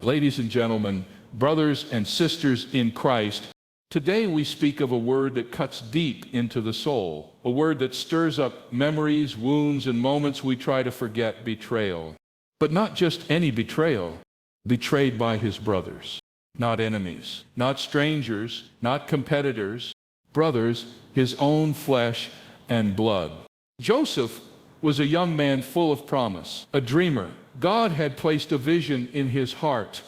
Ladies and gentlemen, brothers and sisters in Christ, today we speak of a word that cuts deep into the soul, a word that stirs up memories, wounds, and moments we try to forget: betrayal. But not just any betrayal, betrayed by his brothers, not enemies, not strangers, not competitors, brothers, his own flesh and blood. Joseph was a young man full of promise, a dreamer. God had placed a vision in his heart,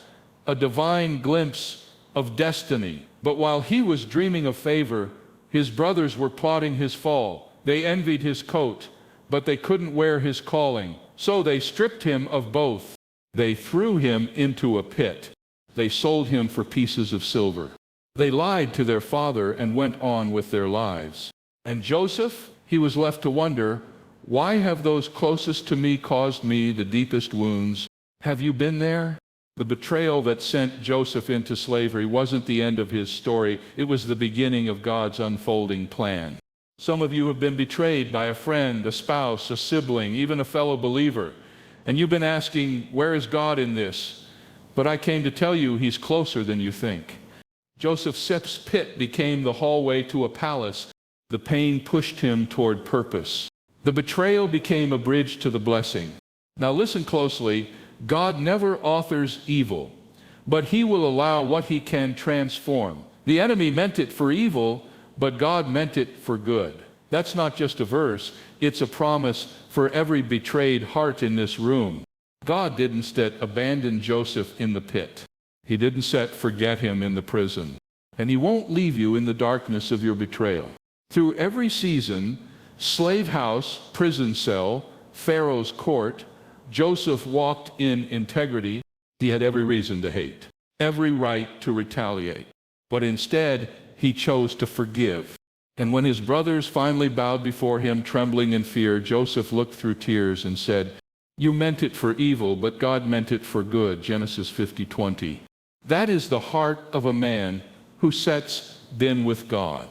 a divine glimpse of destiny. But while he was dreaming of favor, his brothers were plotting his fall. They envied his coat, but they couldn't wear his calling. So they stripped him of both. They threw him into a pit. They sold him for pieces of silver. They lied to their father and went on with their lives. And Joseph, he was left to wonder, why have those closest to me caused me the deepest wounds? Have you been there? The betrayal that sent Joseph into slavery wasn't the end of his story. It was the beginning of God's unfolding plan. Some of you have been betrayed by a friend, a spouse, a sibling, even a fellow believer. And you've been asking, where is God in this? But I came to tell you, he's closer than you think. Joseph's pit became the hallway to a palace. The pain pushed him toward purpose. The betrayal became a bridge to the blessing. Now listen closely. God never authors evil, but he will allow what he can transform. The enemy meant it for evil, but God meant it for good. That's not just a verse, it's a promise for every betrayed heart in this room. God didn't abandon Joseph in the pit. He didn't forget him in the prison. And he won't leave you in the darkness of your betrayal. Through every season, slave house, prison cell, Pharaoh's court, Joseph walked in integrity. He had every reason to hate, every right to retaliate. But instead, he chose to forgive. And when his brothers finally bowed before him, trembling in fear, Joseph looked through tears and said, "You meant it for evil, but God meant it for good." Genesis 50:20. That is the heart of a man who sets bin with God.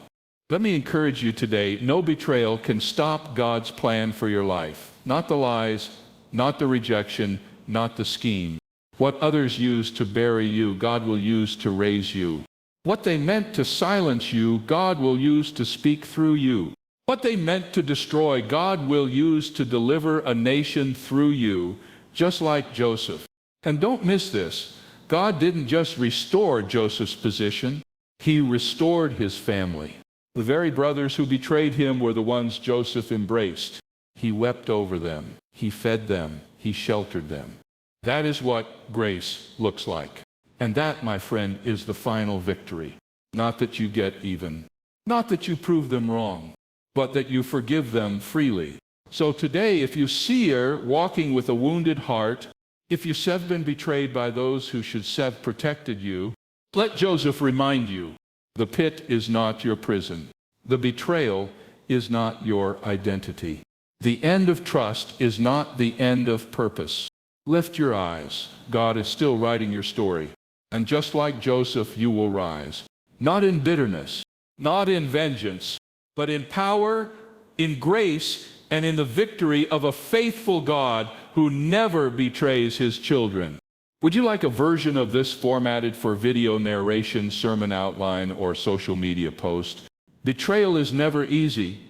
Let me encourage you today, no betrayal can stop God's plan for your life. Not the lies, not the rejection, not the scheme. What others use to bury you, God will use to raise you. What they meant to silence you, God will use to speak through you. What they meant to destroy, God will use to deliver a nation through you, just like Joseph. And don't miss this. God didn't just restore Joseph's position, he restored his family. The very brothers who betrayed him were the ones Joseph embraced. He wept over them. He fed them. He sheltered them. That is what grace looks like. And that, my friend, is the final victory. Not that you get even. Not that you prove them wrong, but that you forgive them freely. So today, if you see her walking with a wounded heart, if you have been betrayed by those who should have protected you, let Joseph remind you, the pit is not your prison. The betrayal is not your identity. The end of trust is not the end of purpose. Lift your eyes. God is still writing your story. And just like Joseph, you will rise. Not in bitterness, not in vengeance, but in power, in grace, and in the victory of a faithful God who never betrays his children. Would you like a version of this formatted for video narration, sermon outline, or social media post? Betrayal is never easy,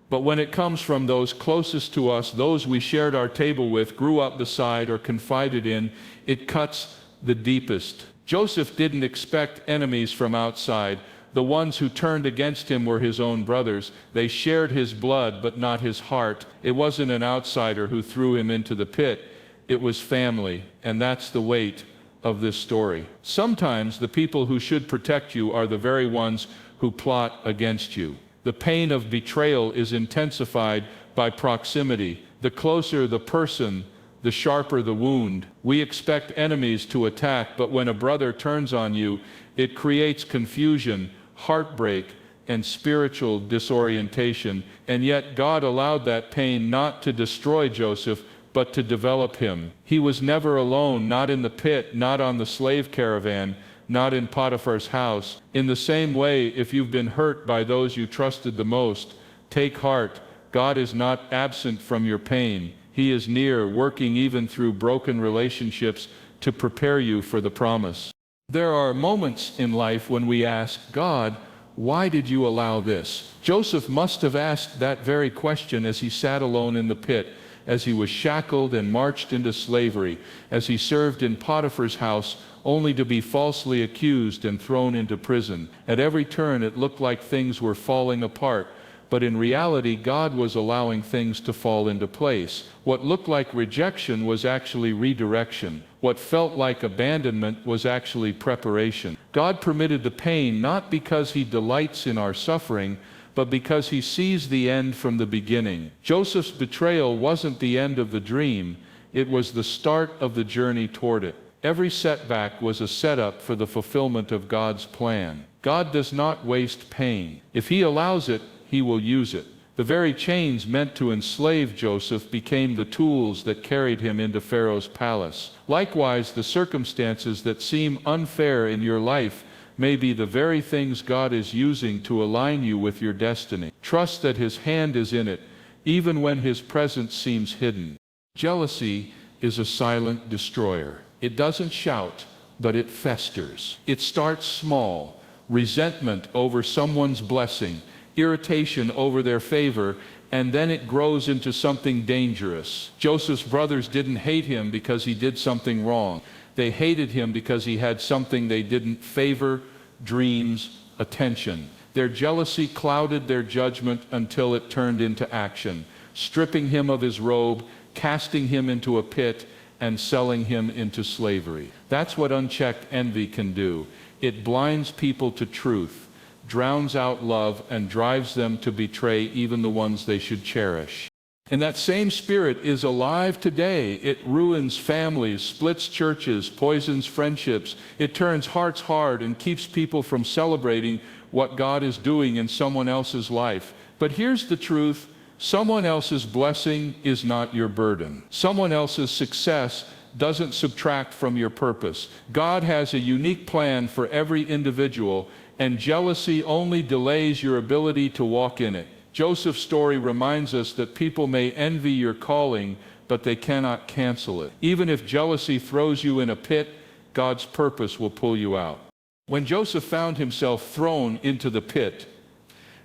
but when it comes from those closest to us, those we shared our table with, grew up beside, or confided in, it cuts the deepest. Joseph didn't expect enemies from outside. The ones who turned against him were his own brothers. They shared his blood, but not his heart. It wasn't an outsider who threw him into the pit. It was family, and that's the weight of this story. Sometimes the people who should protect you are the very ones who plot against you. The pain of betrayal is intensified by proximity. The closer the person, the sharper the wound. We expect enemies to attack, but when a brother turns on you, it creates confusion, heartbreak, and spiritual disorientation. And yet God allowed that pain not to destroy Joseph, but to develop him. He was never alone, not in the pit, not on the slave caravan, not in Potiphar's house. In the same way, if you've been hurt by those you trusted the most, take heart. God is not absent from your pain. He is near, working even through broken relationships to prepare you for the promise. There are moments in life when we ask God, why did you allow this? Joseph must have asked that very question as he sat alone in the pit, as he was shackled and marched into slavery, as he served in Potiphar's house, only to be falsely accused and thrown into prison. At every turn it looked like things were falling apart, but in reality God was allowing things to fall into place. What looked like rejection was actually redirection. What felt like abandonment was actually preparation. God permitted the pain not because He delights in our suffering, but because He sees the end from the beginning. Joseph's betrayal wasn't the end of the dream, it was the start of the journey toward it. Every setback was a setup for the fulfillment of God's plan. God does not waste pain. If He allows it, He will use it. The very chains meant to enslave Joseph became the tools that carried him into Pharaoh's palace. Likewise, the circumstances that seem unfair in your life may be the very things God is using to align you with your destiny. Trust that His hand is in it, even when His presence seems hidden. Jealousy is a silent destroyer. It doesn't shout, but it festers. It starts small: resentment over someone's blessing, irritation over their favor, and then it grows into something dangerous. Joseph's brothers didn't hate him because he did something wrong. They hated him because he had something they didn't: favor, dreams, attention. Their jealousy clouded their judgment until it turned into action, stripping him of his robe, casting him into a pit, and selling him into slavery. That's what unchecked envy can do. It blinds people to truth, drowns out love, and drives them to betray even the ones they should cherish. And that same spirit is alive today. It ruins families, splits churches, poisons friendships. It turns hearts hard and keeps people from celebrating what God is doing in someone else's life. But here's the truth: someone else's blessing is not your burden. Someone else's success doesn't subtract from your purpose. God has a unique plan for every individual, and jealousy only delays your ability to walk in it. Joseph's story reminds us that people may envy your calling, but they cannot cancel it. Even if jealousy throws you in a pit, God's purpose will pull you out. When Joseph found himself thrown into the pit,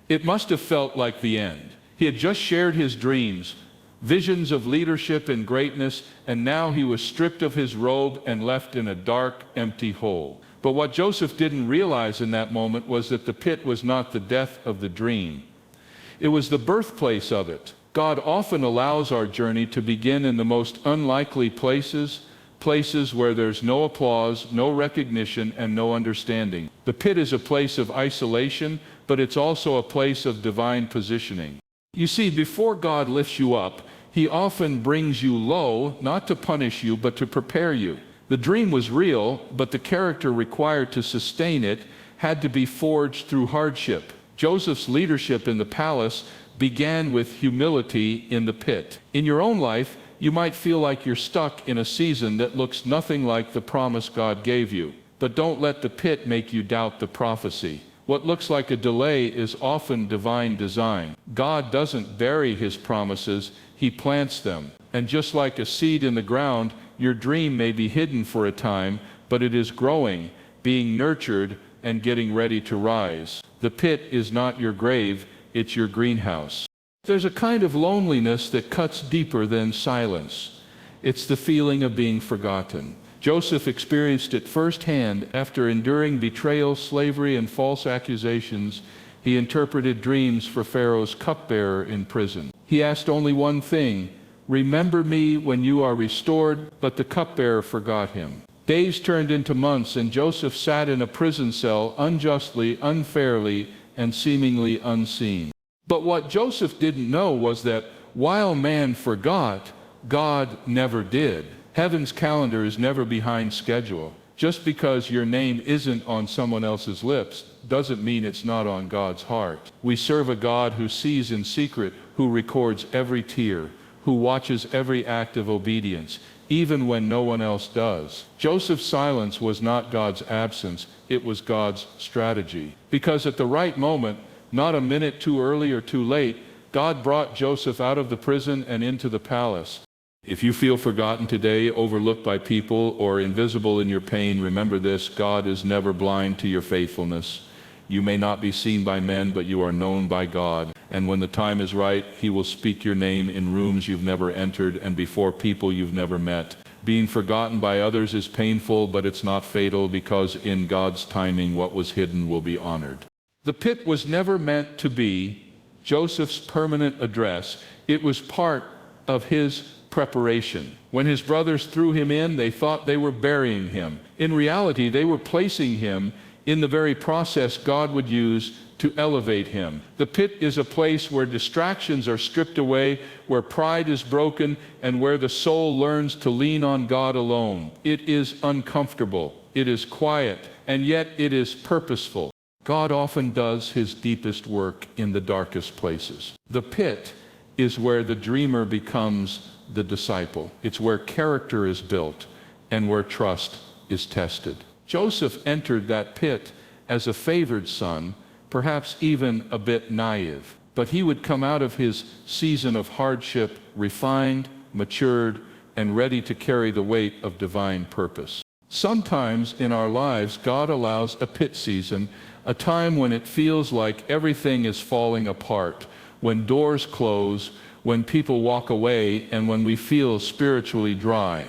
it must have felt like the end. He had just shared his dreams, visions of leadership and greatness, and now he was stripped of his robe and left in a dark, empty hole. But what Joseph didn't realize in that moment was that the pit was not the death of the dream. It was the birthplace of it. God often allows our journey to begin in the most unlikely places where there's no applause, no recognition, and no understanding. The pit is a place of isolation, but it's also a place of divine positioning. You see, before God lifts you up, He often brings you low, not to punish you, but to prepare you. The dream was real, but the character required to sustain it had to be forged through hardship. Joseph's leadership in the palace began with humility in the pit. In your own life, you might feel like you're stuck in a season that looks nothing like the promise God gave you. But don't let the pit make you doubt the prophecy. What looks like a delay is often divine design. God doesn't bury His promises, He plants them. And just like a seed in the ground, your dream may be hidden for a time, but it is growing, being nurtured, and getting ready to rise. The pit is not your grave, it's your greenhouse. There's a kind of loneliness that cuts deeper than silence. It's the feeling of being forgotten. Joseph experienced it firsthand. After enduring betrayal, slavery, and false accusations, he interpreted dreams for Pharaoh's cupbearer in prison. He asked only one thing: "Remember me when you are restored," but the cupbearer forgot him. Days turned into months, and Joseph sat in a prison cell, unjustly, unfairly, and seemingly unseen. But what Joseph didn't know was that while man forgot, God never did. Heaven's calendar is never behind schedule. Just because your name isn't on someone else's lips doesn't mean it's not on God's heart. We serve a God who sees in secret, who records every tear, who watches every act of obedience, even when no one else does. Joseph's silence was not God's absence, it was God's strategy. Because at the right moment, not a minute too early or too late, God brought Joseph out of the prison and into the palace. If you feel forgotten today, overlooked by people, or invisible in your pain, remember this: God is never blind to your faithfulness. You may not be seen by men, but you are known by God. And when the time is right, He will speak your name in rooms you've never entered and before people you've never met. Being forgotten by others is painful, but it's not fatal, because in God's timing, what was hidden will be honored. The pit was never meant to be Joseph's permanent address. It was part of his preparation. When his brothers threw him in, they thought they were burying him. In reality, they were placing him in the very process God would use to elevate him. The pit is a place where distractions are stripped away, where pride is broken, and where the soul learns to lean on God alone. It is uncomfortable, it is quiet, and yet it is purposeful. God often does His deepest work in the darkest places. The pit is where the dreamer becomes the disciple. It's where character is built and where trust is tested. Joseph entered that pit as a favored son, perhaps even a bit naive. But he would come out of his season of hardship refined, matured, and ready to carry the weight of divine purpose. Sometimes in our lives, God allows a pit season, a time when it feels like everything is falling apart, when doors close, when people walk away, and when we feel spiritually dry.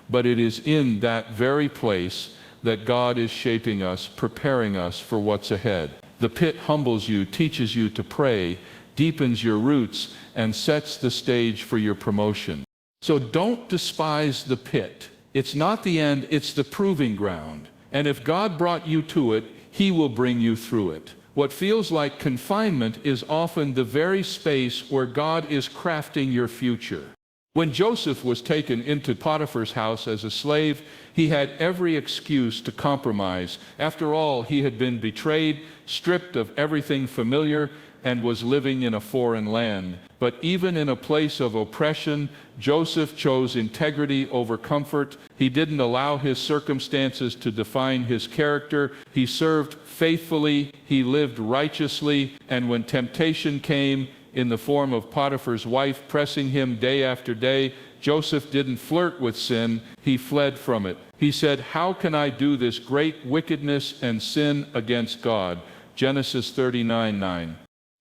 But it is in that very place that God is shaping us, preparing us for what's ahead. The pit humbles you, teaches you to pray, deepens your roots, and sets the stage for your promotion. So don't despise the pit. It's not the end, it's the proving ground. And if God brought you to it, He will bring you through it. What feels like confinement is often the very space where God is crafting your future. When Joseph was taken into Potiphar's house as a slave, he had every excuse to compromise. After all, he had been betrayed, stripped of everything familiar, and was living in a foreign land. But even in a place of oppression, Joseph chose integrity over comfort. He didn't allow his circumstances to define his character. He served faithfully, he lived righteously, and when temptation came, in the form of Potiphar's wife pressing him day after day, Joseph didn't flirt with sin, he fled from it. He said, "How can I do this great wickedness and sin against God?" Genesis 39:9.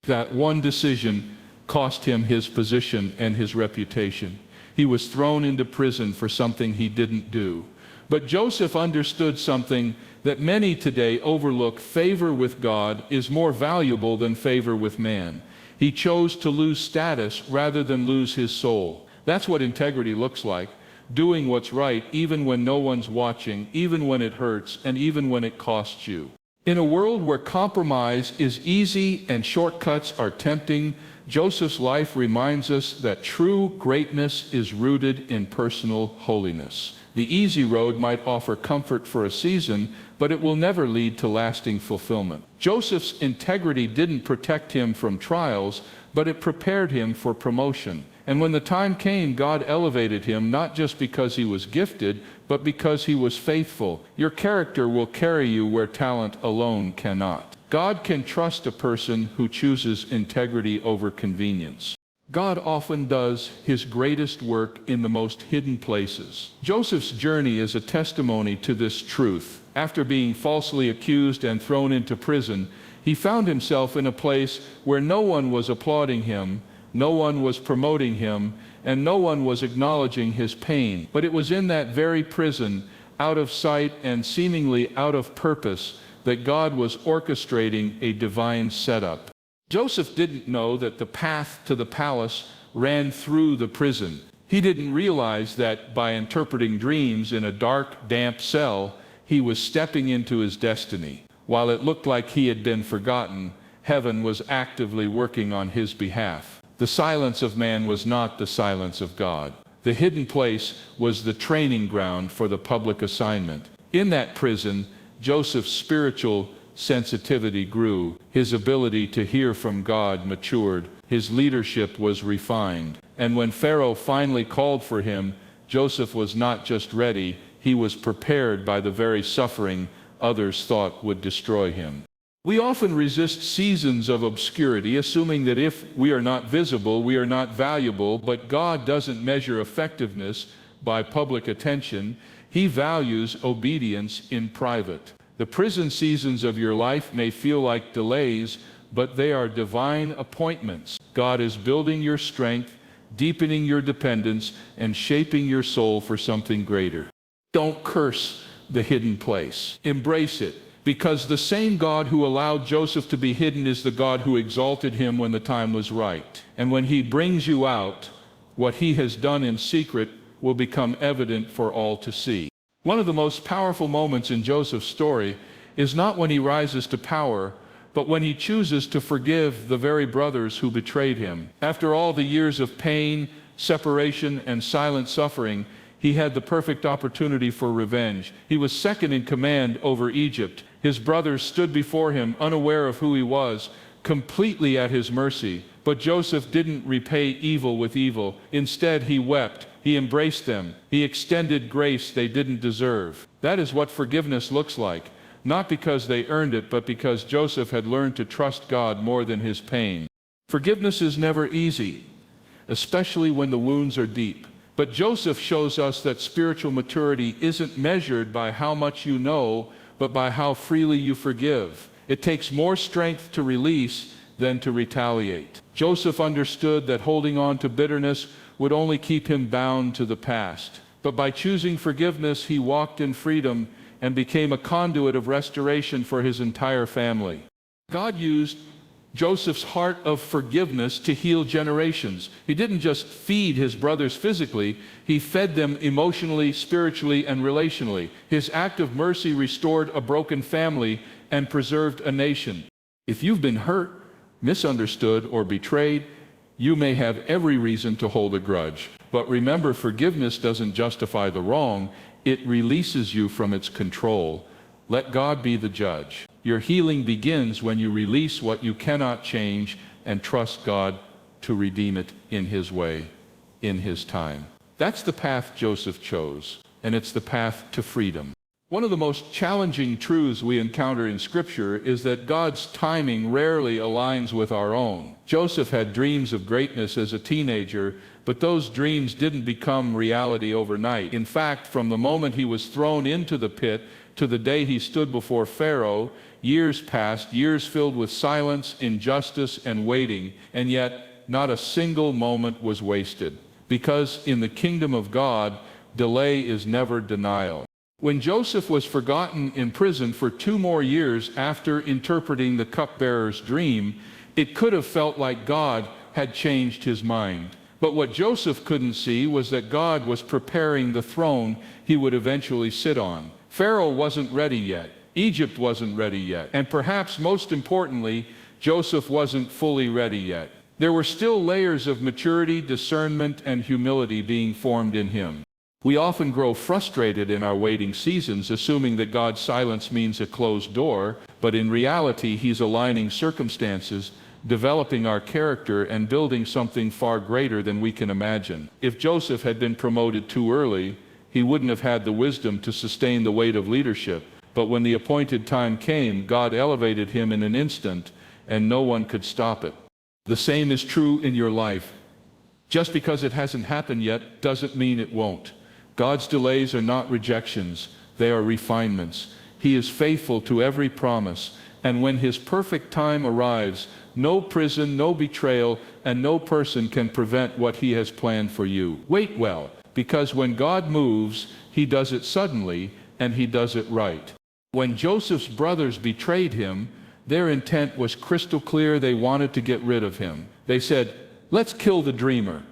That one decision cost him his position and his reputation. He was thrown into prison for something he didn't do. But Joseph understood something that many today overlook: favor with God is more valuable than favor with man. He chose to lose status rather than lose his soul. That's what integrity looks like: doing what's right even when no one's watching, even when it hurts, and even when it costs you. In a world where compromise is easy and shortcuts are tempting, Joseph's life reminds us that true greatness is rooted in personal holiness. The easy road might offer comfort for a season, but it will never lead to lasting fulfillment. Joseph's integrity didn't protect him from trials, but it prepared him for promotion. And when the time came, God elevated him, not just because he was gifted, but because he was faithful. Your character will carry you where talent alone cannot. God can trust a person who chooses integrity over convenience. God often does His greatest work in the most hidden places. Joseph's journey is a testimony to this truth. After being falsely accused and thrown into prison, he found himself in a place where no one was applauding him, no one was promoting him, and no one was acknowledging his pain. But it was in that very prison, out of sight and seemingly out of purpose, that God was orchestrating a divine setup. Joseph didn't know that the path to the palace ran through the prison. He didn't realize that by interpreting dreams in a dark, damp cell, he was stepping into his destiny. While it looked like he had been forgotten, heaven was actively working on his behalf. The silence of man was not the silence of God. The hidden place was the training ground for the public assignment. In that prison, Joseph's spiritual sensitivity grew. His ability to hear from God matured. His leadership was refined. And when Pharaoh finally called for him, Joseph was not just ready, he was prepared by the very suffering others thought would destroy him. We often resist seasons of obscurity, assuming that if we are not visible, we are not valuable, but God doesn't measure effectiveness by public attention. He values obedience in private. The prison seasons of your life may feel like delays, but they are divine appointments. God is building your strength, deepening your dependence, and shaping your soul for something greater. Don't curse the hidden place. Embrace it. Because the same God who allowed Joseph to be hidden is the God who exalted him when the time was right. And when he brings you out, what he has done in secret will become evident for all to see. One of the most powerful moments in Joseph's story is not when he rises to power, but when he chooses to forgive the very brothers who betrayed him. After all the years of pain, separation, and silent suffering, he had the perfect opportunity for revenge. He was second in command over Egypt. His brothers stood before him, unaware of who he was, completely at his mercy. But Joseph didn't repay evil with evil. Instead, he wept. He embraced them. He extended grace they didn't deserve. That is what forgiveness looks like. Not because they earned it, but because Joseph had learned to trust God more than his pain. Forgiveness is never easy, especially when the wounds are deep. But Joseph shows us that spiritual maturity isn't measured by how much you know, but by how freely you forgive. It takes more strength to release than to retaliate. Joseph understood that holding on to bitterness would only keep him bound to the past. But by choosing forgiveness, he walked in freedom and became a conduit of restoration for his entire family. God used Joseph's heart of forgiveness to heal generations. He didn't just feed his brothers physically, he fed them emotionally, spiritually, and relationally. His act of mercy restored a broken family and preserved a nation. If you've been hurt, misunderstood, or betrayed, you may have every reason to hold a grudge. But remember, forgiveness doesn't justify the wrong, it releases you from its control. Let God be the judge. Your healing begins when you release what you cannot change and trust God to redeem it in His way, in His time. That's the path Joseph chose, and it's the path to freedom. One of the most challenging truths we encounter in Scripture is that God's timing rarely aligns with our own. Joseph had dreams of greatness as a teenager, but those dreams didn't become reality overnight. In fact, from the moment he was thrown into the pit to the day he stood before Pharaoh, years passed, years filled with silence, injustice, and waiting, and yet not a single moment was wasted. Because in the kingdom of God, delay is never denial. When Joseph was forgotten in prison for 2 more years after interpreting the cupbearer's dream, it could have felt like God had changed his mind. But what Joseph couldn't see was that God was preparing the throne he would eventually sit on. Pharaoh wasn't ready yet. Egypt wasn't ready yet. And perhaps most importantly, Joseph wasn't fully ready yet. There were still layers of maturity, discernment, and humility being formed in him. We often grow frustrated in our waiting seasons, assuming that God's silence means a closed door, but in reality, He's aligning circumstances, developing our character, and building something far greater than we can imagine. If Joseph had been promoted too early, he wouldn't have had the wisdom to sustain the weight of leadership. But when the appointed time came, God elevated him in an instant, and no one could stop it. The same is true in your life. Just because it hasn't happened yet doesn't mean it won't. God's delays are not rejections, they are refinements. He is faithful to every promise, and when His perfect time arrives, no prison, no betrayal, and no person can prevent what He has planned for you. Wait well, because when God moves, He does it suddenly, and He does it right. When Joseph's brothers betrayed him, their intent was crystal clear. They wanted to get rid of him. They said, "Let's kill the dreamer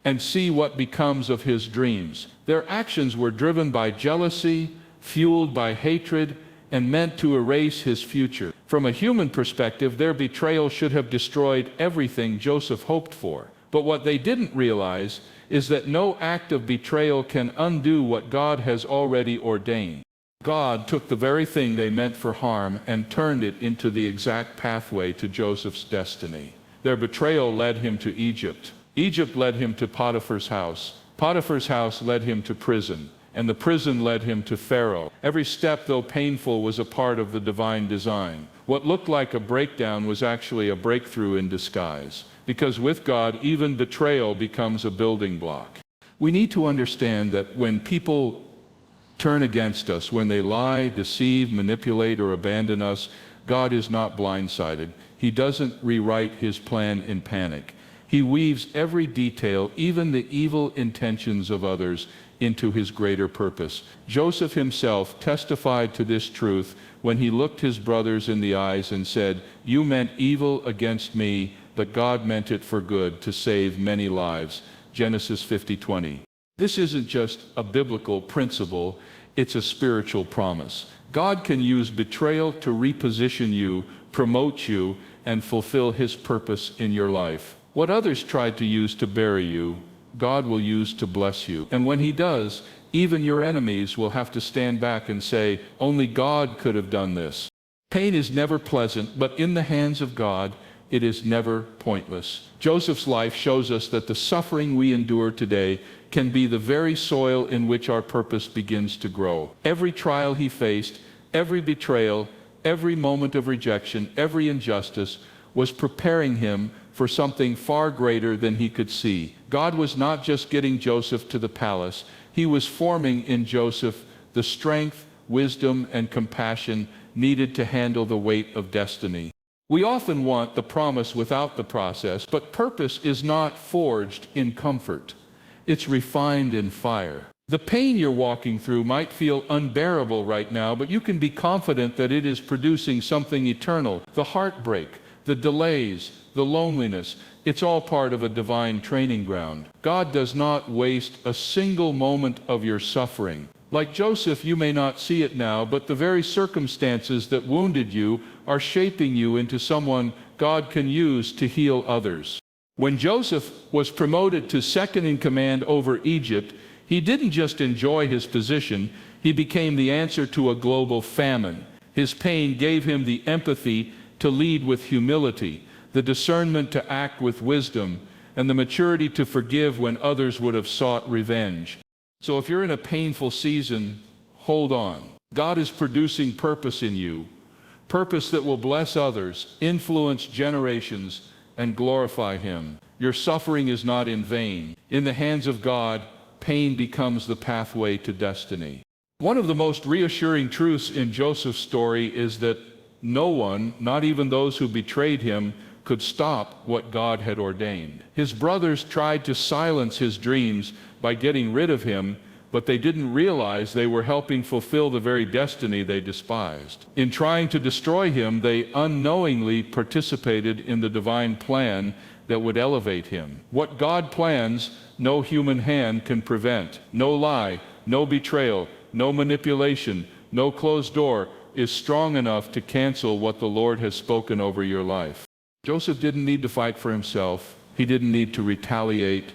and see what becomes of his dreams." Their actions were driven by jealousy, fueled by hatred, and meant to erase his future. From a human perspective, their betrayal should have destroyed everything Joseph hoped for. But what they didn't realize is that no act of betrayal can undo what God has already ordained. God took the very thing they meant for harm and turned it into the exact pathway to Joseph's destiny. Their betrayal led him to Egypt. Egypt led him to Potiphar's house. Potiphar's house led him to prison, and the prison led him to Pharaoh. Every step, though painful, was a part of the divine design. What looked like a breakdown was actually a breakthrough in disguise. Because with God, even betrayal becomes a building block. We need to understand that when people turn against us, when they lie, deceive, manipulate, or abandon us, God is not blindsided. He doesn't rewrite his plan in panic. He weaves every detail, even the evil intentions of others, into his greater purpose. Joseph himself testified to this truth when he looked his brothers in the eyes and said, "You meant evil against me, but God meant it for good, to save many lives." Genesis 50:20. This isn't just a biblical principle, it's a spiritual promise. God can use betrayal to reposition you, promote you, and fulfill his purpose in your life. What others tried to use to bury you, God will use to bless you. And when he does, even your enemies will have to stand back and say, "Only God could have done this." Pain is never pleasant, but in the hands of God, it is never pointless. Joseph's life shows us that the suffering we endure today can be the very soil in which our purpose begins to grow. Every trial he faced, every betrayal, every moment of rejection, every injustice was preparing him for something far greater than he could see. God was not just getting Joseph to the palace, he was forming in Joseph the strength, wisdom, and compassion needed to handle the weight of destiny. We often want the promise without the process, but purpose is not forged in comfort. It's refined in fire. The pain you're walking through might feel unbearable right now, but you can be confident that it is producing something eternal. The heartbreak, the delays, the loneliness, it's all part of a divine training ground. God does not waste a single moment of your suffering. Like Joseph, you may not see it now, but the very circumstances that wounded you are shaping you into someone God can use to heal others. When Joseph was promoted to second in command over Egypt, he didn't just enjoy his position, he became the answer to a global famine. His pain gave him the empathy to lead with humility, the discernment to act with wisdom, and the maturity to forgive when others would have sought revenge. So if you're in a painful season, hold on. God is producing purpose in you, purpose that will bless others, influence generations, and glorify him. Your suffering is not in vain. In the hands of God, pain becomes the pathway to destiny. One of the most reassuring truths in Joseph's story is that no one, not even those who betrayed him, could stop what God had ordained. His brothers tried to silence his dreams by getting rid of him, but they didn't realize they were helping fulfill the very destiny they despised. In trying to destroy him, they unknowingly participated in the divine plan that would elevate him. What God plans, no human hand can prevent. No lie, no betrayal, no manipulation, no closed door is strong enough to cancel what the Lord has spoken over your life. Joseph didn't need to fight for himself. He didn't need to retaliate,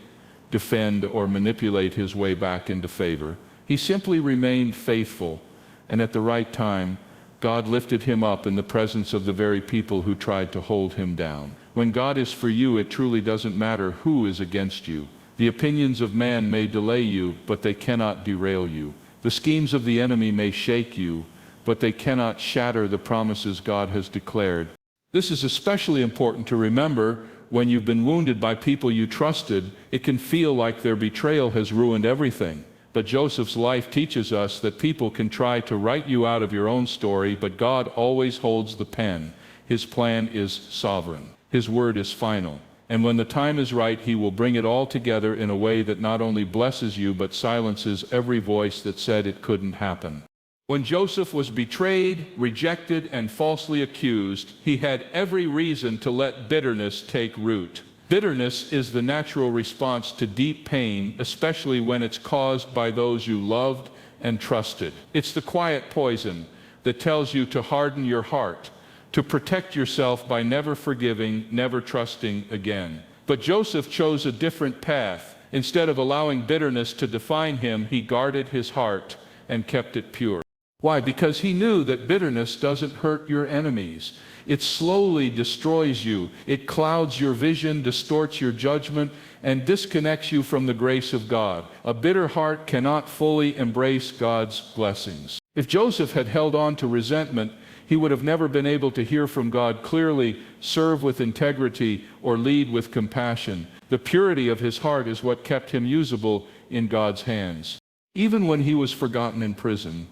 defend, or manipulate his way back into favor. He simply remained faithful, and at the right time, God lifted him up in the presence of the very people who tried to hold him down. When God is for you, it truly doesn't matter who is against you. The opinions of man may delay you, but they cannot derail you. The schemes of the enemy may shake you, but they cannot shatter the promises God has declared. This is especially important to remember when you've been wounded by people you trusted. It can feel like their betrayal has ruined everything. But Joseph's life teaches us that people can try to write you out of your own story, but God always holds the pen. His plan is sovereign. His word is final. And when the time is right, he will bring it all together in a way that not only blesses you, but silences every voice that said it couldn't happen. When Joseph was betrayed, rejected, and falsely accused, he had every reason to let bitterness take root. Bitterness is the natural response to deep pain, especially when it's caused by those you loved and trusted. It's the quiet poison that tells you to harden your heart, to protect yourself by never forgiving, never trusting again. But Joseph chose a different path. Instead of allowing bitterness to define him, he guarded his heart and kept it pure. Why? Because he knew that bitterness doesn't hurt your enemies. It slowly destroys you. It clouds your vision, distorts your judgment, and disconnects you from the grace of God. A bitter heart cannot fully embrace God's blessings. If Joseph had held on to resentment, He would have never been able to hear from God clearly, serve with integrity, or lead with compassion. The purity of his heart is what kept him usable in God's hands. Even when he was forgotten in prison,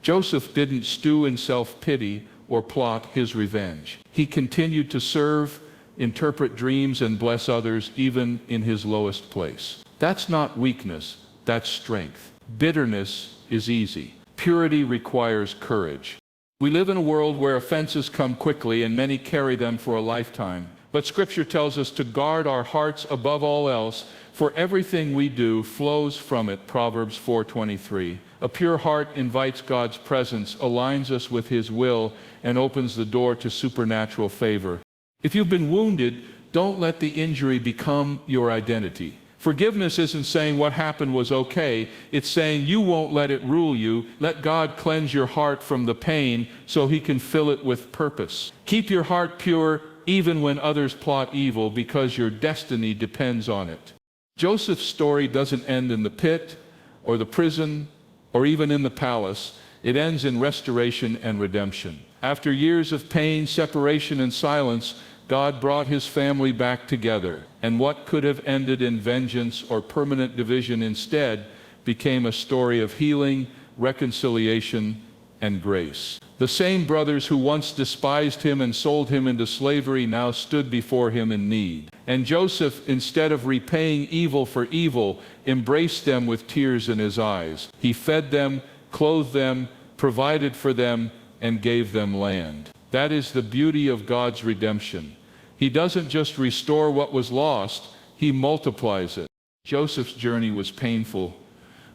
Joseph didn't stew in self-pity or plot his revenge. He continued to serve, interpret dreams, and bless others even in his lowest place. That's not weakness, that's strength. Bitterness is easy. Purity requires courage. We live in a world where offenses come quickly and many carry them for a lifetime. But Scripture tells us to guard our hearts above all else, for everything we do flows from it. Proverbs 4:23. A pure heart invites God's presence, aligns us with His will, and opens the door to supernatural favor. If you've been wounded, don't let the injury become your identity. Forgiveness isn't saying what happened was okay. It's saying you won't let it rule you. Let God cleanse your heart from the pain so He can fill it with purpose. Keep your heart pure even when others plot evil, because your destiny depends on it. Joseph's story doesn't end in the pit or the prison or even in the palace. It ends in restoration and redemption. After years of pain, separation, and silence, God brought His family back together, and what could have ended in vengeance or permanent division instead became a story of healing, reconciliation, and grace. The same brothers who once despised him and sold him into slavery now stood before him in need. And Joseph, instead of repaying evil for evil, embraced them with tears in his eyes. He fed them, clothed them, provided for them, and gave them land. That is the beauty of God's redemption. He doesn't just restore what was lost, He multiplies it. Joseph's journey was painful,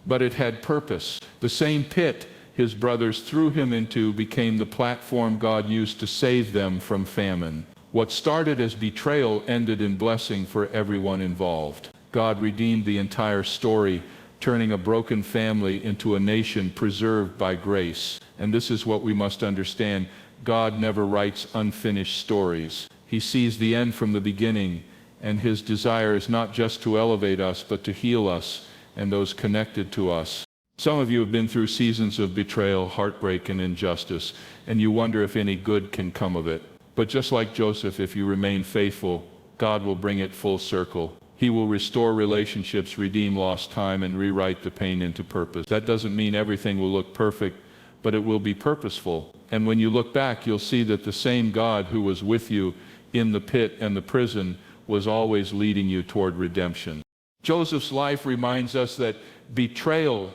but it had purpose. The same pit his brothers threw him into became the platform God used to save them from famine. What started as betrayal ended in blessing for everyone involved. God redeemed the entire story, turning a broken family into a nation preserved by grace. And this is what we must understand. God never writes unfinished stories. He sees the end from the beginning, and His desire is not just to elevate us, but to heal us and those connected to us. Some of you have been through seasons of betrayal, heartbreak, and injustice, and you wonder if any good can come of it. But just like Joseph, if you remain faithful, God will bring it full circle. He will restore relationships, redeem lost time, and rewrite the pain into purpose. That doesn't mean everything will look perfect, but it will be purposeful. And when you look back, you'll see that the same God who was with you in the pit and the prison was always leading you toward redemption. Joseph's life reminds us that betrayal,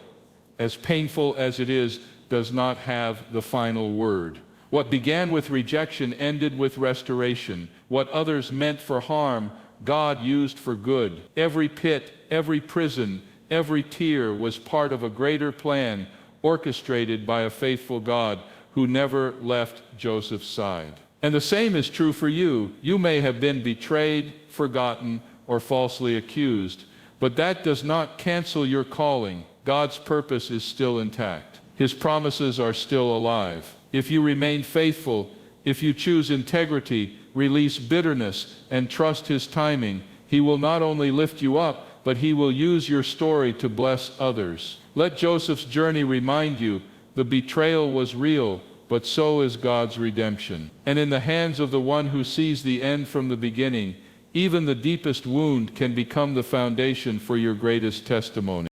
as painful as it is, does not have the final word. What began with rejection ended with restoration. What others meant for harm, God used for good. Every pit, every prison, every tear was part of a greater plan orchestrated by a faithful God who never left Joseph's side. And the same is true for you. You may have been betrayed, forgotten, or falsely accused, but that does not cancel your calling. God's purpose is still intact. His promises are still alive. If you remain faithful, if you choose integrity, release bitterness, and trust His timing, He will not only lift you up, but He will use your story to bless others. Let Joseph's journey remind you, the betrayal was real, but so is God's redemption. And in the hands of the one who sees the end from the beginning, even the deepest wound can become the foundation for your greatest testimony.